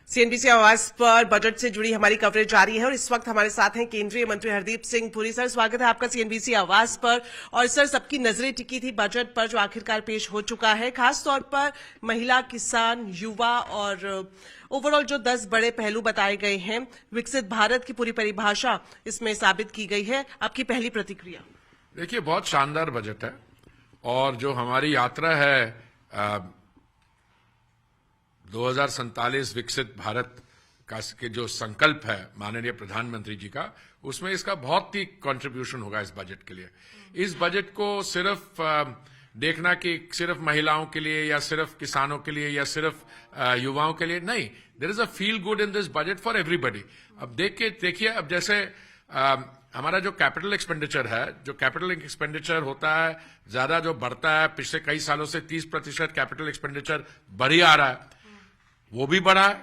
CNBC आवाज पर budget से जुड़ी हमारी कवरेज जारी है और इस वक्त हमारे साथ हैं केंद्रीय मंत्री हरदीप सिंह पुरी। सर, स्वागत है आपका सीएनबीसी आवाज पर। और सर, सबकी नजरें टिकी थी बजट पर जो आखिरकार पेश हो चुका है, खास तौर पर महिला, किसान, युवा और ओवरऑल जो 10 बड़े पहलू बताए गए हैं, विकसित भारत की पूरी परिभाषा इसमें साबित की गई है। आपकी पहली प्रतिक्रिया? देखिए, बहुत शानदार बजट है और जो हमारी यात्रा है 2047 विकसित भारत का के जो संकल्प है माननीय प्रधानमंत्री जी का, उसमें इसका बहुत ही कंट्रीब्यूशन होगा इस बजट के लिए। इस बजट को सिर्फ देखना कि सिर्फ महिलाओं के लिए या सिर्फ किसानों के लिए या सिर्फ युवाओं के लिए नहीं, there is a feel good in this budget for everybody. अब देखिए, अब जैसे हमारा जो कैपिटल एक्सपेंडिचर है, जो कैपिटल एक्सपेंडिचर होता है ज्यादा जो बढ़ता है, पिछले कई सालों से 30% कैपिटल एक्सपेंडिचर बढ़ ही आ रहा है, वो भी बढ़ा है।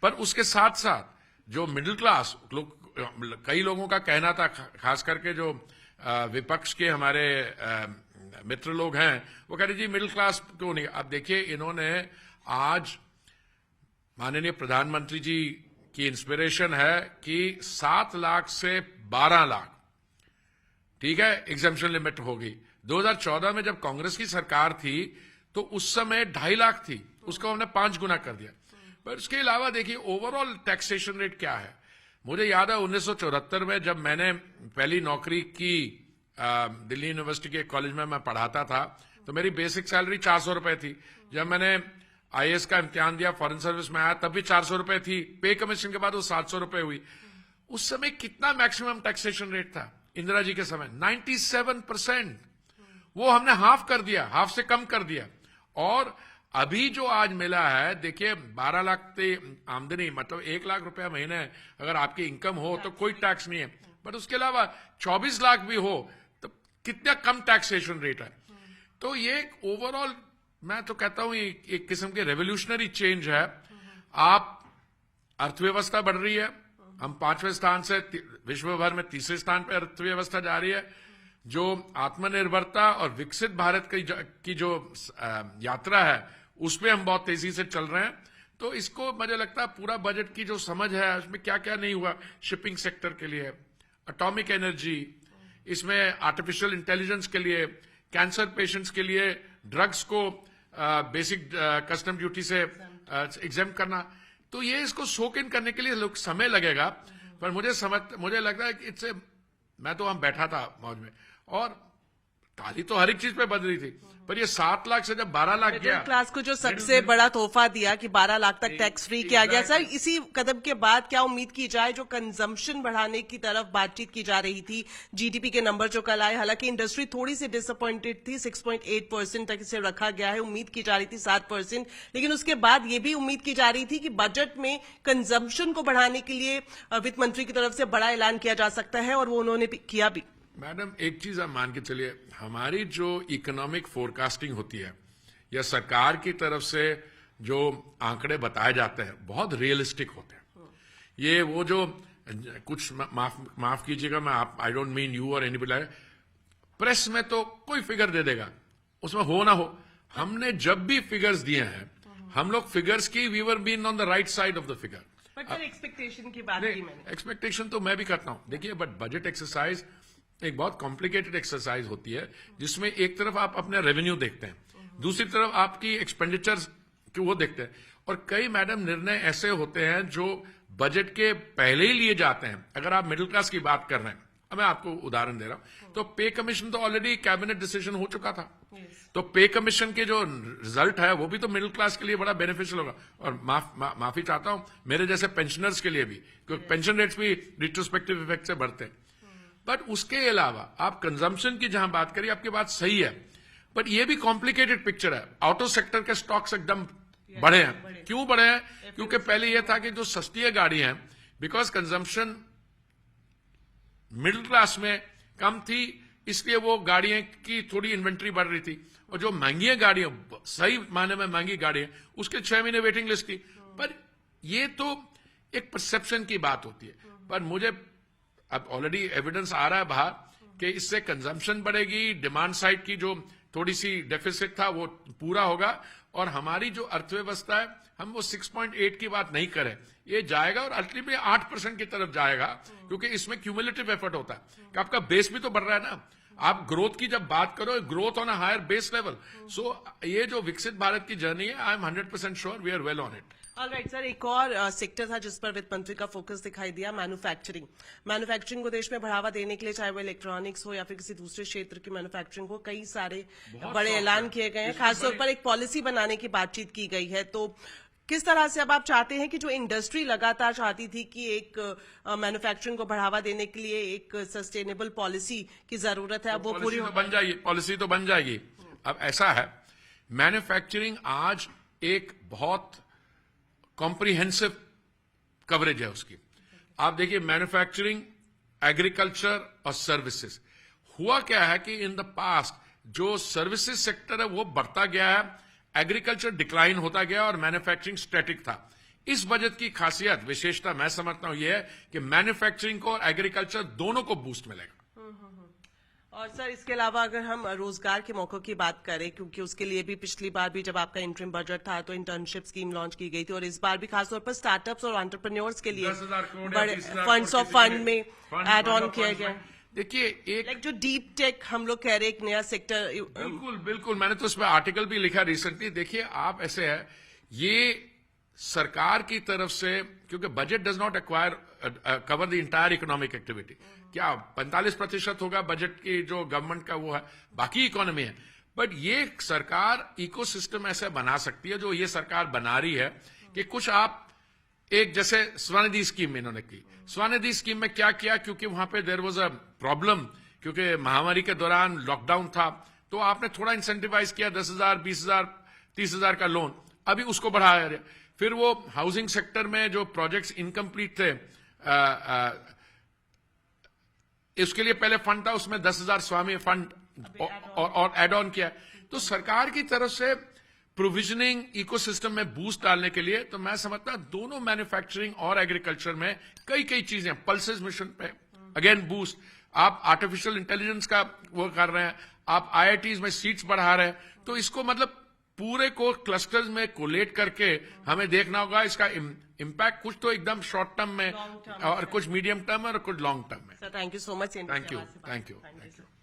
पर उसके साथ साथ जो मिडिल क्लास लोग, कई लोगों का कहना था, खास करके जो विपक्ष के हमारे मित्र लोग हैं, वो कह रहे जी मिडिल क्लास क्यों नहीं। अब देखिए, इन्होंने आज माननीय प्रधानमंत्री जी की इंस्पिरेशन है कि 7 लाख से 12 लाख, ठीक है, एग्जेम्पशन लिमिट होगी। 2014 में जब कांग्रेस की सरकार थी तो उस समय 2.5 लाख थी, उसको हमने 5 गुना कर दिया। पर उसके अलावा देखिए ओवरऑल टैक्सेशन रेट क्या है। मुझे याद है 1974 में जब मैंने पहली नौकरी की दिल्ली यूनिवर्सिटी के कॉलेज में मैं पढ़ाता था, तो मेरी बेसिक सैलरी 400 रुपए थी। जब मैंने आईएएस का इम्तिहान दिया, फॉरेन सर्विस में आया, तब भी 400 रुपए थी। पे कमीशन के बाद वो 700 रुपए हुई। उस समय कितना मैक्सिमम टैक्सेशन रेट था इंदिरा जी के समय? 97%। वो हमने हाफ कर दिया, हाफ से कम कर दिया। और अभी जो आज मिला है, देखिए 12 लाख से आमदनी, मतलब 1 लाख रुपया महीने अगर आपकी इनकम हो तो कोई टैक्स नहीं है। बट उसके अलावा 24 लाख भी हो तो कितना कम टैक्सेशन रेट है। तो ये ओवरऑल मैं तो कहता हूं एक किस्म के रेवोल्यूशनरी चेंज है। आप अर्थव्यवस्था बढ़ रही है, हम 5वें स्थान से विश्व भर में 3रे स्थान पर अर्थव्यवस्था जा रही है। जो आत्मनिर्भरता और विकसित भारत की जो यात्रा है, उसमें हम बहुत तेजी से चल रहे हैं। तो इसको मुझे लगता है पूरा बजट की जो समझ है उसमें क्या क्या नहीं हुआ, शिपिंग सेक्टर के लिए, एटॉमिक एनर्जी, इसमें आर्टिफिशियल इंटेलिजेंस के लिए, कैंसर पेशेंट्स के लिए ड्रग्स को बेसिक कस्टम ड्यूटी से एग्जेम्प्ट करना, तो ये इसको सोक इन करने के लिए समय लगेगा। पर मुझे लग रहा है कि मैं तो वहां बैठा था मौज में, और ताली तो हर एक चीज पे बज रही थी, पर ये 7 लाख से जब 12 लाख गया, क्लास को जो सबसे बड़ा तोहफा दिया कि 12 लाख तक टैक्स फ्री किया गया। सर, इसी कदम के बाद क्या उम्मीद की जाए? जो कंजम्पशन बढ़ाने की तरफ बातचीत की जा रही थी, जीडीपी के नंबर जो कल आए, हालांकि इंडस्ट्री थोड़ी सी डिसअपॉइंटेड थी, 6.8% तक इसे रखा गया है, उम्मीद की जा रही थी 7%। लेकिन उसके बाद ये भी उम्मीद की जा रही थी कि बजट में कंजम्पशन को बढ़ाने के लिए वित्त मंत्री की तरफ से बड़ा ऐलान किया जा सकता है, और वो उन्होंने किया भी। मैडम, एक चीज आप मान के चलिए, हमारी जो इकोनॉमिक फोरकास्टिंग होती है या सरकार की तरफ से जो आंकड़े बताए जाते हैं, बहुत रियलिस्टिक होते हैं। ये वो जो कुछ माफ कीजिएगा, मैं आई डोंट मीन यू और एनीबडी, प्रेस में तो कोई फिगर दे देगा, उसमें हो ना हो। हमने जब भी फिगर्स दिए हैं, हम लोग फिगर्स की we were been on the right side of the figure. But expectation की बात की मैंने। एक्सपेक्टेशन तो मैं भी करता हूं। देखिए, बट बजट एक्सरसाइज एक बहुत कॉम्प्लिकेटेड एक्सरसाइज होती है, जिसमें एक तरफ आप अपने रेवेन्यू देखते हैं, दूसरी तरफ आपकी एक्सपेंडिचर्स वो देखते हैं, और कई मैडम निर्णय ऐसे होते हैं जो बजट के पहले ही लिए जाते हैं। अगर आप मिडिल क्लास की बात कर रहे हैं, अब मैं आपको उदाहरण दे रहा हूं, तो पे कमीशन तो ऑलरेडी कैबिनेट डिसीजन हो चुका था। तो पे कमीशन के जो रिजल्ट है वो भी तो मिडिल क्लास के लिए बड़ा बेनिफिशियल होगा। और माफी चाहता हूं मेरे जैसे पेंशनर्स के लिए भी, क्योंकि पेंशन रेट्स भी रिट्रोस्पेक्टिव इफेक्ट से बढ़ते हैं। बट उसके अलावा आप कंजम्पशन की जहां बात करिए, आपकी बात सही है, बट ये भी कॉम्प्लिकेटेड पिक्चर है। ऑटो सेक्टर के स्टॉक्स एकदम बढ़े हैं। क्यों बढ़े हैं? क्योंकि पहले यह था कि जो सस्ती गाड़ी हैं, बिकॉज कंजम्पशन मिडिल क्लास में कम थी, इसलिए वो गाड़ियों की थोड़ी इन्वेंट्री बढ़ रही थी। और जो महंगी गाड़ियां, सही मायने में महंगी गाड़ियां, उसके 6 महीने वेटिंग लिस्ट थी। पर ये तो एक परसेप्शन की बात होती है। पर मुझे अब ऑलरेडी एविडेंस आ रहा है बाहर कि इससे कंजम्पशन बढ़ेगी, डिमांड साइड की जो थोड़ी सी डेफिसिट था वो पूरा होगा, और हमारी जो अर्थव्यवस्था है हम वो 6.8 की बात नहीं करें, ये जाएगा और अल्टीमेटली 8% की तरफ जाएगा, क्योंकि इसमें क्यूमुलेटिव एफर्ट होता है कि आपका बेस भी तो बढ़ रहा है ना। आप ग्रोथ की जब बात करो, growth on a higher base level. So ये जो विकसित भारत की जर्नी है, I am 100% sure we are well on it. Alright sir, एक और सेक्टर था जिस पर वित्त मंत्री का फोकस दिखाई दिया, मैन्युफैक्चरिंग। मैन्युफैक्चरिंग को देश में बढ़ावा देने के लिए, चाहे वो इलेक्ट्रॉनिक्स हो या फिर किसी दूसरे क्षेत्र की मैन्युफैक्चरिंग हो, कई सारे बड़े ऐलान किए गए हैं। खासतौर पर एक पॉलिसी बनाने की बातचीत की गई है। तो किस तरह से अब आप चाहते हैं कि जो इंडस्ट्री लगातार चाहती थी कि एक मैन्युफैक्चरिंग को बढ़ावा देने के लिए एक सस्टेनेबल पॉलिसी की जरूरत है, अब वो पूरी बन जाएगी, पॉलिसी तो बन जाएगी। अब ऐसा है, मैन्युफैक्चरिंग आज एक बहुत कॉम्प्रिहेंसिव कवरेज है उसकी। आप देखिए, मैन्युफैक्चरिंग, एग्रीकल्चर और सर्विसेज। हुआ क्या है कि इन द पास्ट जो सर्विसेज सेक्टर है वो बढ़ता गया है, एग्रीकल्चर डिक्लाइन होता गया और मैन्युफैक्चरिंग स्टैटिक था। इस बजट की खासियत, विशेषता मैं समझता हूं यह है कि मैन्युफैक्चरिंग को और एग्रीकल्चर दोनों को बूस्ट मिलेगा। और सर, इसके अलावा अगर हम रोजगार के मौकों की बात करें, क्योंकि उसके लिए भी पिछली बार भी जब आपका इंटरिम बजट था तो इंटर्नशिप स्कीम लॉन्च की गई थी, और इस बार भी खासतौर पर स्टार्टअप्स और एंटरप्रेन्योर्स के लिए बड़े फंड्स ऑफ फंड में एड ऑन किया गया। देखिए, एक जो डीप टेक हम लोग कह रहे हैं, एक नया सेक्टर। बिल्कुल बिल्कुल, मैंने तो इसमें आर्टिकल भी लिखा रिसेंटली। देखिए, आप ऐसे है, ये सरकार की तरफ से, क्योंकि budget does not acquire cover the entire economic activity. क्या 45% होगा बजट की जो गवर्नमेंट का वो है, बाकी इकोनॉमी है। बट ये सरकार इकोसिस्टम ऐसा बना सकती है, जो ये सरकार बना रही है, कि कुछ आप एक जैसे स्वनिधि स्कीम इन्होंने की। स्वनिधि स्कीम में क्या किया, क्योंकि वहां पे देयर वाज अ प्रॉब्लम, क्योंकि महामारी के दौरान लॉकडाउन था, तो आपने थोड़ा इंसेंटिवाइज किया, 10,000, 20,000, 30,000 का लोन, अभी उसको बढ़ाया गया। फिर वो हाउसिंग सेक्टर में जो प्रोजेक्ट्स इनकम्प्लीट थे, इसके लिए पहले फंड था, उसमें 10,000 स्वामी फंड और एड ऑन किया। तो सरकार की तरफ से प्रोविजनिंग इकोसिस्टम में बूस्ट डालने के लिए, तो मैं समझता हूं दोनों मैन्युफैक्चरिंग और एग्रीकल्चर में कई चीजें, पल्सेस मिशन पे अगेन बूस्ट, आप आर्टिफिशियल इंटेलिजेंस का वो कर रहे हैं, आप IITs में सीट्स बढ़ा रहे हैं। तो इसको मतलब पूरे को क्लस्टर्स में कोलेट करके हमें देखना होगा इसका इम्पैक्ट, कुछ तो एकदम शॉर्ट टर्म में और कुछ मीडियम टर्म और कुछ लॉन्ग टर्म में। Sir, thank you so much. Thank you.